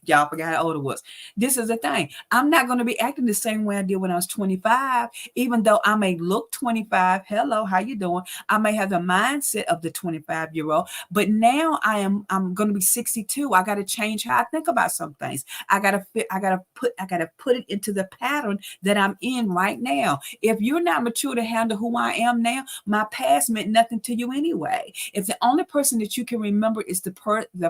Y'all forgot how old it was. This is the thing. I'm not going to be acting the same way I did when I was 25, even though I may look 25. Hello, how you doing? I may have the mindset of the 25-year-old, but now I'm going to be 62. I got to change how I think about some things. I got to put it into the pattern that I'm in right now. If you're not mature to handle who I am now, my past meant nothing to you anyway. If the only person that you can remember is the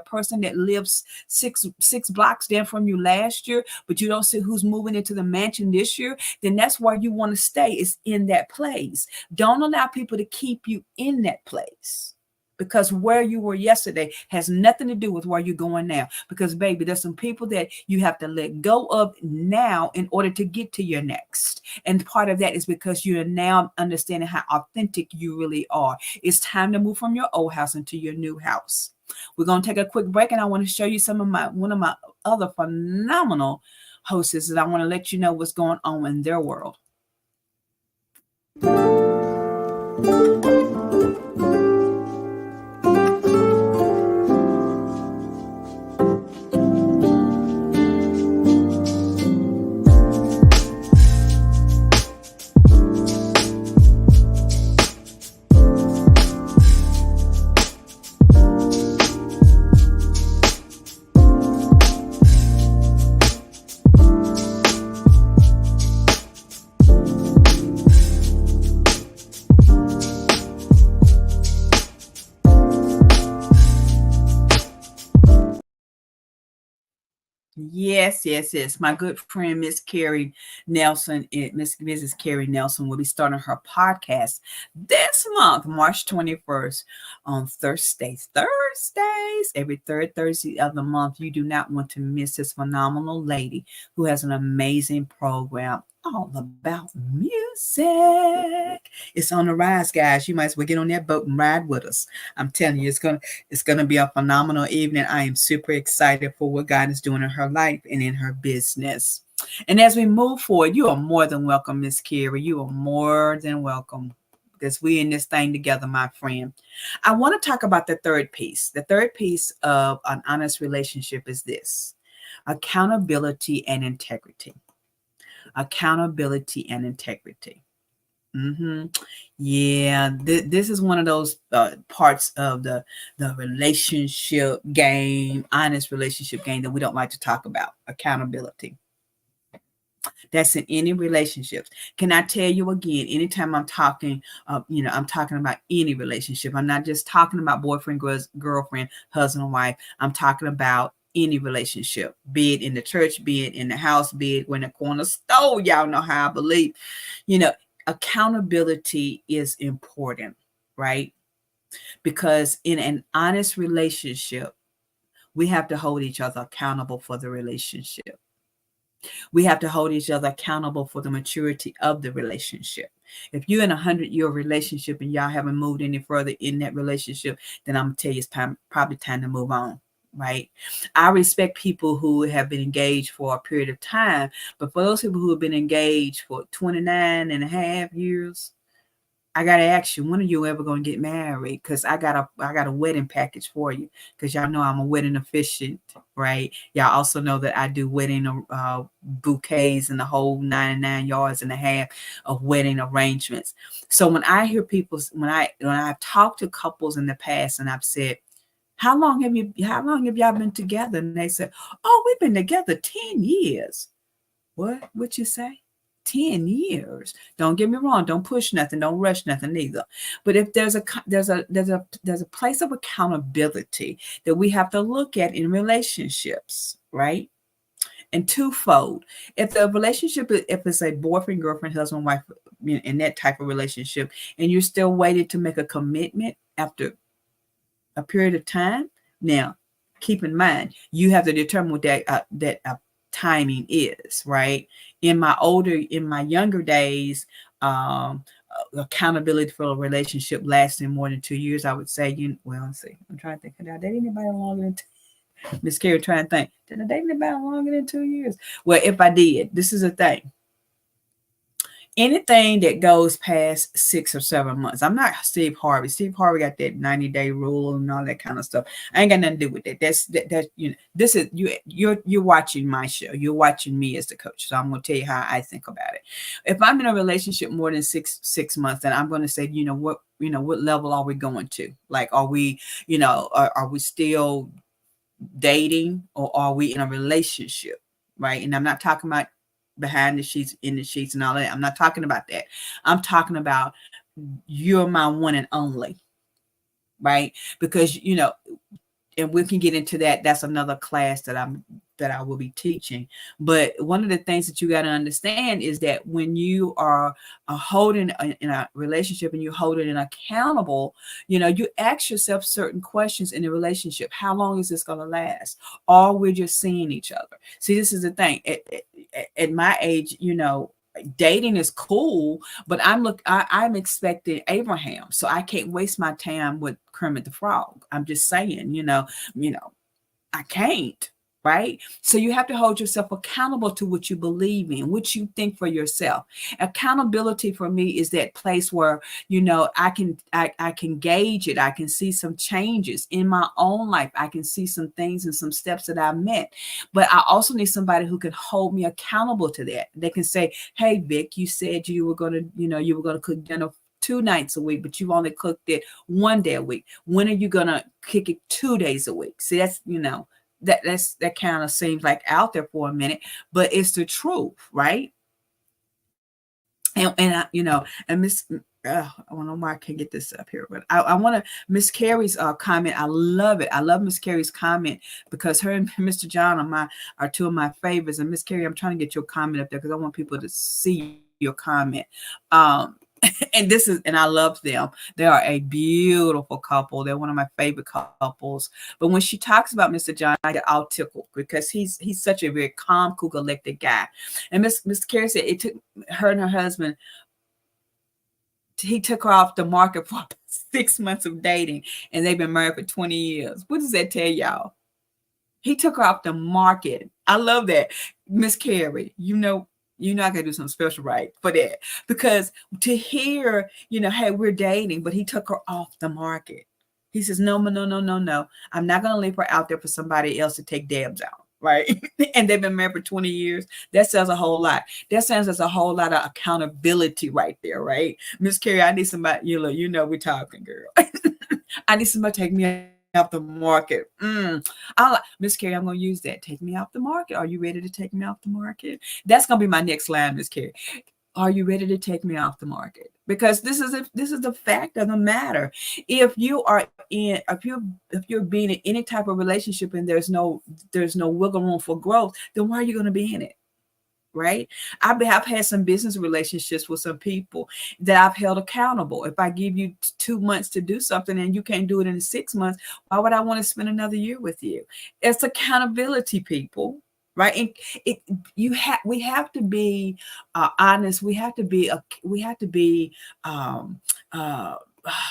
person that lives six blocks down from you last year, but you don't see who's moving into the mansion this year, then that's where you want to stay, is in that place. Don't allow people to keep you in that place, because where you were yesterday has nothing to do with where you're going now. Because baby, there's some people that you have to let go of now in order to get to your next. And part of that is because you're now understanding how authentic you really are. It's time to move from your old house into your new house. We're going to take a quick break, and I want to show you one of my other phenomenal hosts, and I want to let you know what's going on in their world. Yes, yes, yes. My good friend, Miss Carrie Nelson, Mrs. Carrie Nelson will be starting her podcast this month, March 21st, on Thursdays. Thursdays, every third Thursday of the month. You do not want to miss this phenomenal lady who has an amazing program all about music. It's on the rise, guys. You might as well get on that boat and ride with us. I'm telling you, it's gonna be a phenomenal evening. I am super excited for what God is doing in her life and in her business. And as we move forward, you are more than welcome, Miss Carrie. You are more than welcome because we in this thing together, my friend. I want to talk about the third piece. The third piece of an honest relationship is this: accountability and integrity. Accountability and integrity. Yeah, this is one of those parts of the relationship game, honest relationship game that we don't like to talk about. Accountability. That's in any relationships. Can I tell you again? Anytime I'm talking, I'm talking about any relationship. I'm not just talking about boyfriend, girlfriend, husband, and wife. I'm talking about any relationship, be it in the church, be it in the house, be it when the corner store. Y'all know how I believe. Accountability is important, right? Because in an honest relationship, we have to hold each other accountable for the relationship. We have to hold each other accountable for the maturity of the relationship. If you're in a 100-year relationship and y'all haven't moved any further in that relationship, then I'm gonna tell you it's probably time to move on. Right. I respect people who have been engaged for a period of time, but for those people who have been engaged for 29 and a half years, I gotta ask you, when are you ever gonna get married? Because I got a wedding package for you. Because y'all know I'm a wedding officiant, right? Y'all also know that I do wedding bouquets and the whole 99 yards and a half of wedding arrangements. So when I hear people, when I've talked to couples in the past and I've said, how long have y'all been together? And they said, oh, we've been together 10 years. What you say? 10 years. Don't get me wrong. Don't push nothing. Don't rush nothing either. But if there's a place of accountability that we have to look at in relationships, right? And twofold. If the relationship, if it's a boyfriend, girlfriend, husband, wife, in that type of relationship, and you're still waiting to make a commitment after a period of time, now keep in mind you have to determine what that timing is, right? In my younger days, accountability for a relationship lasting more than 2 years, I would say, let's see, I'm trying to think, did I date anybody longer than Miss Carrie trying to think, did I date anybody longer than 2 years? Well, if I did, this is a thing. Anything that goes past 6 or 7 months. I'm not Steve Harvey. Steve Harvey got that 90-day rule and all that kind of stuff. I ain't got nothing to do with that. That's this is you're watching my show. You're watching me as the coach. So I'm gonna tell you how I think about it. If I'm in a relationship more than six months, then I'm gonna say, what level are we going to? Like, are we, are we still dating or are we in a relationship? Right. And I'm not talking about behind the sheets, in the sheets, and all that. I'm not talking about that. I'm talking about you're my one and only, right? Because and we can get into that. That's another class that I will be teaching. But one of the things that you got to understand is that when you are holding in a relationship and you're holding it accountable, you ask yourself certain questions in the relationship. How long is this going to last? Or we're just seeing each other. See, this is the thing. At my age, dating is cool, but I'm expecting Abraham, so I can't waste my time with Kermit the Frog. I'm just saying, I can't, right? So you have to hold yourself accountable to what you believe in, what you think for yourself. Accountability for me is that place where, I can gauge it. I can see some changes in my own life. I can see some things and some steps that I've met. But I also need somebody who can hold me accountable to that. They can say, hey, Vic, you said you were going to cook dinner 2 nights a week, but you've only cooked it 1 day a week. When are you gonna cook it 2 days a week? See, that's that kind of seems like out there for a minute, but it's the truth, right? And Miss I don't know why I can't get this up here, but I want to Miss Carrie's comment. I love it. I love Miss Carrie's comment because her and Mr. John are two of my favorites. And Miss Carrie, I'm trying to get your comment up there because I want people to see your comment. And I love them. They are a beautiful couple. They're one of my favorite couples. But when she talks about Mr. John, I get all tickled because he's such a very calm, cool, collected guy. And Miss Carrie said it took her and her husband. He took her off the market for 6 months of dating, and they've been married for 20 years. What does that tell y'all? He took her off the market. I love that. Miss Carrie, I gotta do something special right for that. Because to hear, hey, we're dating, but he took her off the market. He says, no. I'm not gonna leave her out there for somebody else to take dabs out. Right. And they've been married for 20 years. That says a whole lot. That says there's a whole lot of accountability right there. Right. Miss Carrie, I need somebody, we're talking, girl. I need somebody to take me off the market. Miss Carrie, I'm going to use that. Take me off the market. Are you ready to take me off the market? That's going to be my next line, Miss Carrie. Are you ready to take me off the market? Because this is the fact of the matter. If you're being in any type of relationship and there's no wiggle room for growth, then why are you going to be in it? Right? I've had some business relationships with some people that I've held accountable. If I give you 2 months to do something and you can't do it in 6 months, why would I want to spend another year with you? It's accountability, people. Right. And we have to be honest. We have to be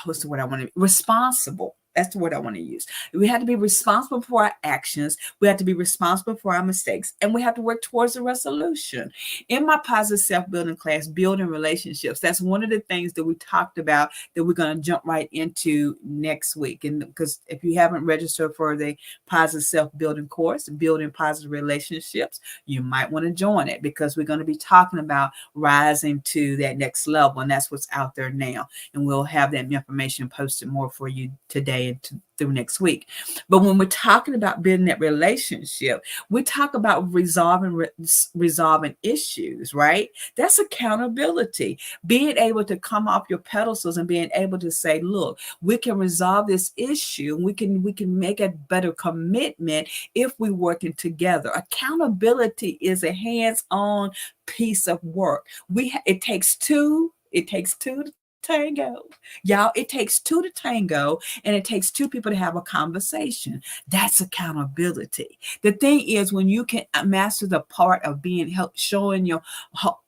what's the word I want to responsible. That's the word I want to use. We have to be responsible for our actions. We have to be responsible for our mistakes, and we have to work towards a resolution. In my positive self-building class, building relationships, that's one of the things that we talked about that we're going to jump right into next week. And because if you haven't registered for the positive self-building course, building positive relationships, you might want to join it because we're going to be talking about rising to that next level. And that's what's out there now. And we'll have that information posted more for you today and through next week. But when we're talking about building that relationship, we talk about resolving issues, right? That's accountability. Being able to come off your pedestals and being able to say, look, we can resolve this issue. We can make a better commitment if we're working together. Accountability is a hands-on piece of work. It takes two to tango. Y'all, it takes two to tango, and it takes two people to have a conversation. That's accountability. The thing is, when you can master the part of being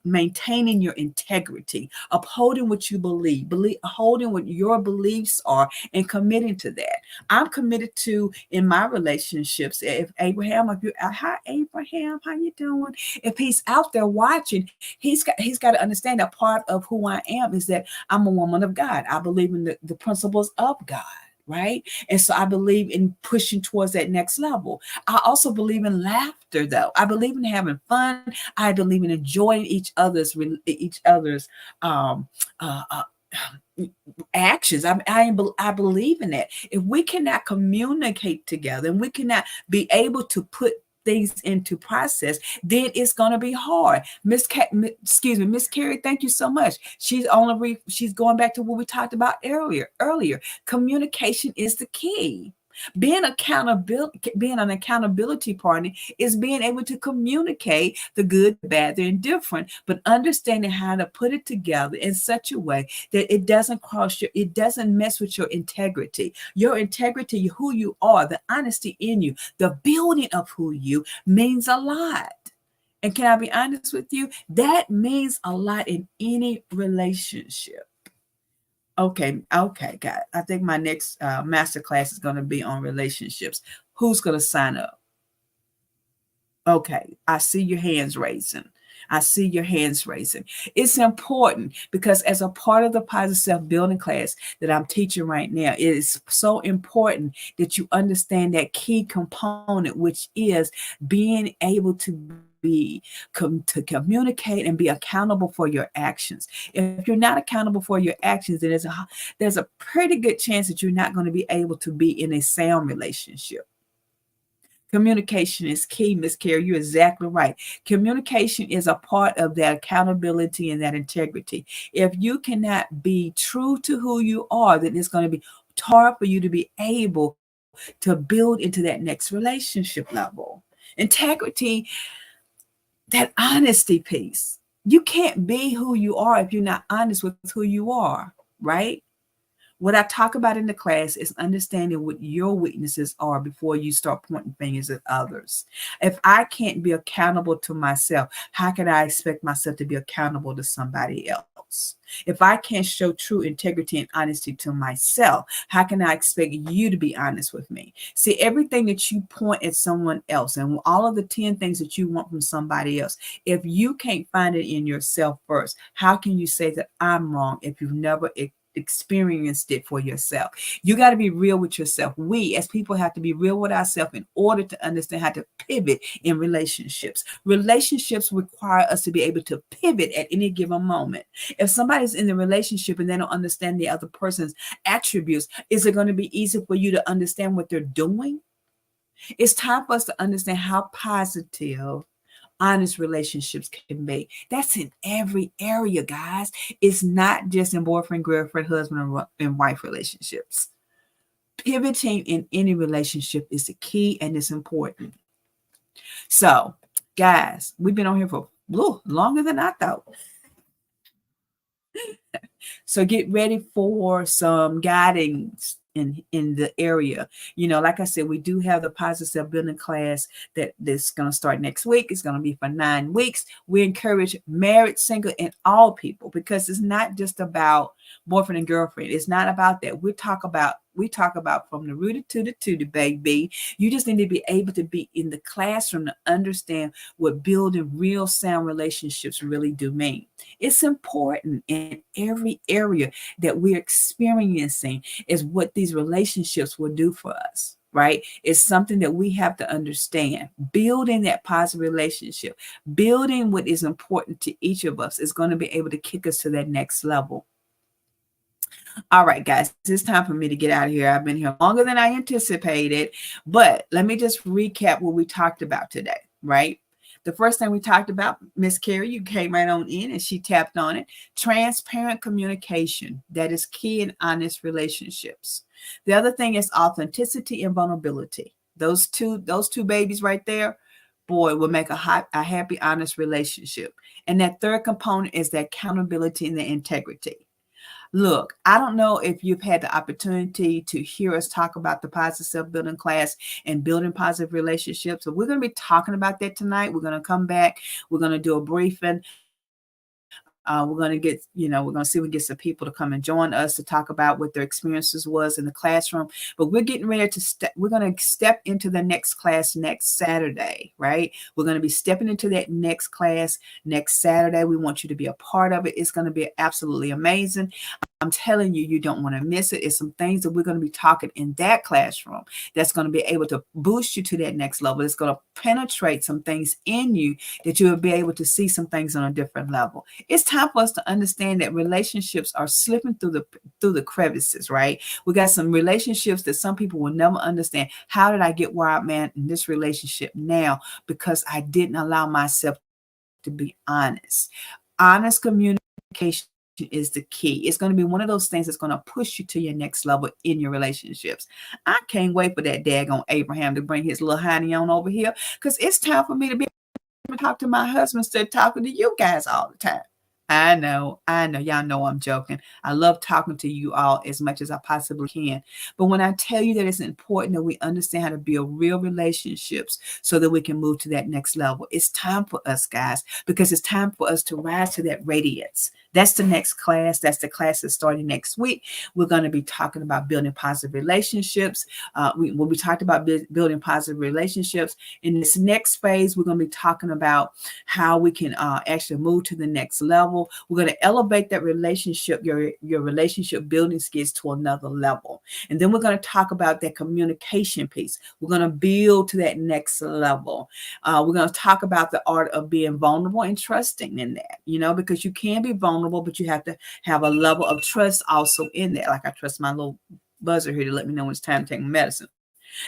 maintaining your integrity, upholding what you believe, holding what your beliefs are, and committing to that. I'm committed to in my relationships. If Abraham, hi Abraham, how you doing? If he's out there watching, he's got to understand that part of who I am is that I'm a woman of God. I believe in the principles of God, right? And so I believe in pushing towards that next level. I also believe in laughter, though. I believe in having fun. I believe in enjoying each other's actions. I believe in that. If we cannot communicate together and we cannot be able to put things into process, then it's going to be hard. Miss Carrie, thank you so much. She's going back to what we talked about earlier. Communication is the key. Being an accountability partner is being able to communicate the good, the bad, the indifferent, but understanding how to put it together in such a way that it doesn't mess with your integrity. Your integrity, who you are, the honesty in you, the building of who you means a lot. And can I be honest with you? That means a lot in any relationship. Okay, guys. I think my next master class is going to be on relationships. Who's going to sign up? Okay, I see your hands raising. It's important because as a part of the positive self-building class that I'm teaching right now, it is so important that you understand that key component, which is being able to communicate and be accountable for your actions. If you're not accountable for your actions, then there's a pretty good chance that you're not going to be able to be in a sound relationship. Communication is key, Miss Carrie. You're exactly right. Communication is a part of that accountability and that integrity. If you cannot be true to who you are, then it's going to be hard for you to be able to build into that next relationship level. Integrity, that honesty piece. You can't be who you are if you're not honest with who you are, right? What I talk about in the class is understanding what your weaknesses are before you start pointing fingers at others. If I can't be accountable to myself, how can I expect myself to be accountable to somebody else? If I can't show true integrity and honesty to myself, how can I expect you to be honest with me? See, everything that you point at someone else and all of the 10 things that you want from somebody else, if you can't find it in yourself first, how can you say that I'm wrong if you've never experienced it for yourself? You got to be real with yourself. We as people have to be real with ourselves in order to understand how to pivot in relationships. Relationships require us to be able to pivot at any given moment. If somebody's in the relationship and they don't understand the other person's attributes, is it going to be easy for you to understand what they're doing? It's time for us to understand how positive honest relationships can be. That's in every area, guys. It's not just in boyfriend, girlfriend, husband, and wife relationships. Pivoting in any relationship is the key and it's important. So, guys, we've been on here for longer than I thought. So get ready for some guidance in the area. You know, like I said, we do have the positive self-building class that's going to start next week. It's going to be for 9 weeks. We encourage married, single, and all people, because it's not just about boyfriend and girlfriend. It's not about that. We talk about from the rooted to the tutor, baby. You just need to be able to be in the classroom to understand what building real sound relationships really do mean. It's important in every area that we're experiencing is what these relationships will do for us, right? It's something that we have to understand. Building that positive relationship, building what is important to each of us is going to be able to kick us to that next level. All right, guys, it's time for me to get out of here. I've been here longer than I anticipated, but let me just recap what we talked about today, right? The first thing we talked about, Miss Carrie, you came right on in and she tapped on it. Transparent communication. That is key in honest relationships. The other thing is authenticity and vulnerability. Those two babies right there, boy, will make a happy, honest relationship. And that third component is the accountability and the integrity. Look, I don't know if you've had the opportunity to hear us talk about the positive self-building class and building positive relationships. So we're going to be talking about that tonight. We're going to come back. We're going to do a briefing. We're going to get, we're going to see if we get some people to come and join us to talk about what their experiences was in the classroom. But we're getting ready to we're going to step into the next class next Saturday, right? We're going to be stepping into that next class next Saturday. We want you to be a part of it. It's going to be absolutely amazing. I'm telling you, you don't want to miss it. It's some things that we're going to be talking in that classroom that's going to be able to boost you to that next level. It's going to penetrate some things in you that you will be able to see some things on a different level. It's time for us to understand that relationships are slipping through the crevices, right? We got some relationships that some people will never understand. How did I get where I'm at in this relationship now? Because I didn't allow myself to be honest. Honest communication is the key. It's going to be one of those things that's going to push you to your next level in your relationships. I can't wait for that daggone Abraham to bring his little honey on over here, because it's time for me to be able to talk to my husband instead of talking to you guys all the time. I know. Y'all know I'm joking. I love talking to you all as much as I possibly can. But when I tell you that it's important that we understand how to build real relationships so that we can move to that next level, it's time for us, guys, because it's time for us to rise to that radiance. That's the next class. That's the class that's starting next week. We're going to be talking about building positive relationships. When we talked about building positive relationships, in this next phase, we're going to be talking about how we can actually move to the next level. We're going to elevate that relationship, your relationship building skills to another level. And then we're going to talk about that communication piece. We're going to build to that next level. We're going to talk about the art of being vulnerable and trusting in that, because you can be vulnerable, but you have to have a level of trust also in there. Like I trust my little buzzer here to let me know when it's time to take my medicine.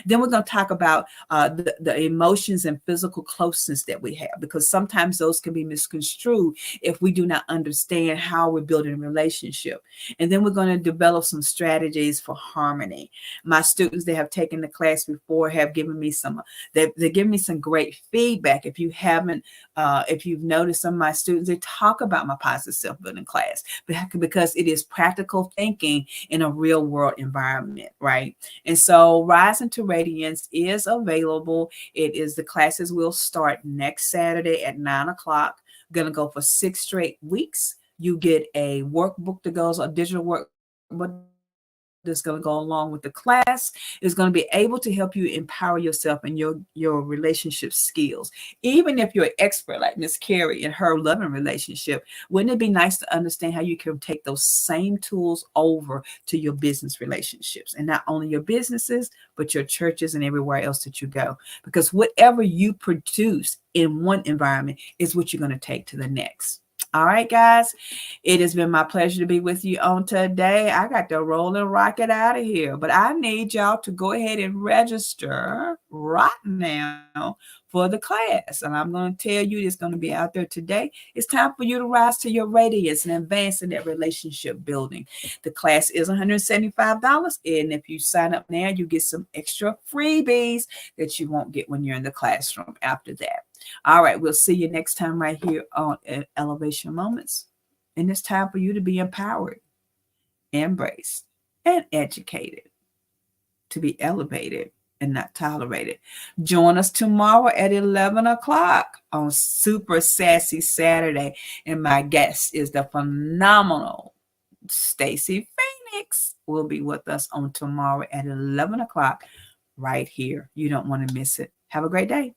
Then we're going to talk about the emotions and physical closeness that we have, because sometimes those can be misconstrued if we do not understand how we're building a relationship. And then we're going to develop some strategies for harmony. My students that have taken the class before have given me some, they're giving me some great feedback. If you haven't, if you've noticed, some of my students, they talk about my positive self-building class because it is practical thinking in a real world environment, right? And so Rise into Radiance is available. The classes will start next Saturday at 9 o'clock. Going to go for 6 straight weeks. You get a workbook that goes, a digital workbook that's going to go along with the class. Is going to be able to help you empower yourself and your relationship skills. Even if you're an expert like Miss Carrie in her loving relationship, wouldn't it be nice to understand how you can take those same tools over to your business relationships, and not only your businesses, but your churches and everywhere else that you go? Because whatever you produce in one environment is what you're going to take to the next. All right, guys, it has been my pleasure to be with you on today. I got to roll and rock it out of here, but I need y'all to go ahead and register right now for the class. And I'm going to tell you, it's going to be out there today. It's time for you to rise to your radiance and advance in that relationship building. The class is $175. And if you sign up now, you get some extra freebies that you won't get when you're in the classroom after that. All right, we'll see you next time right here on Elevation Moments. And it's time for you to be empowered, embraced, and educated, to be elevated and not tolerated. Join us tomorrow at 11 o'clock on Super Sassy Saturday. And my guest is the phenomenal Stacy Phoenix. Will be with us on tomorrow at 11 o'clock right here. You don't want to miss it. Have a great day.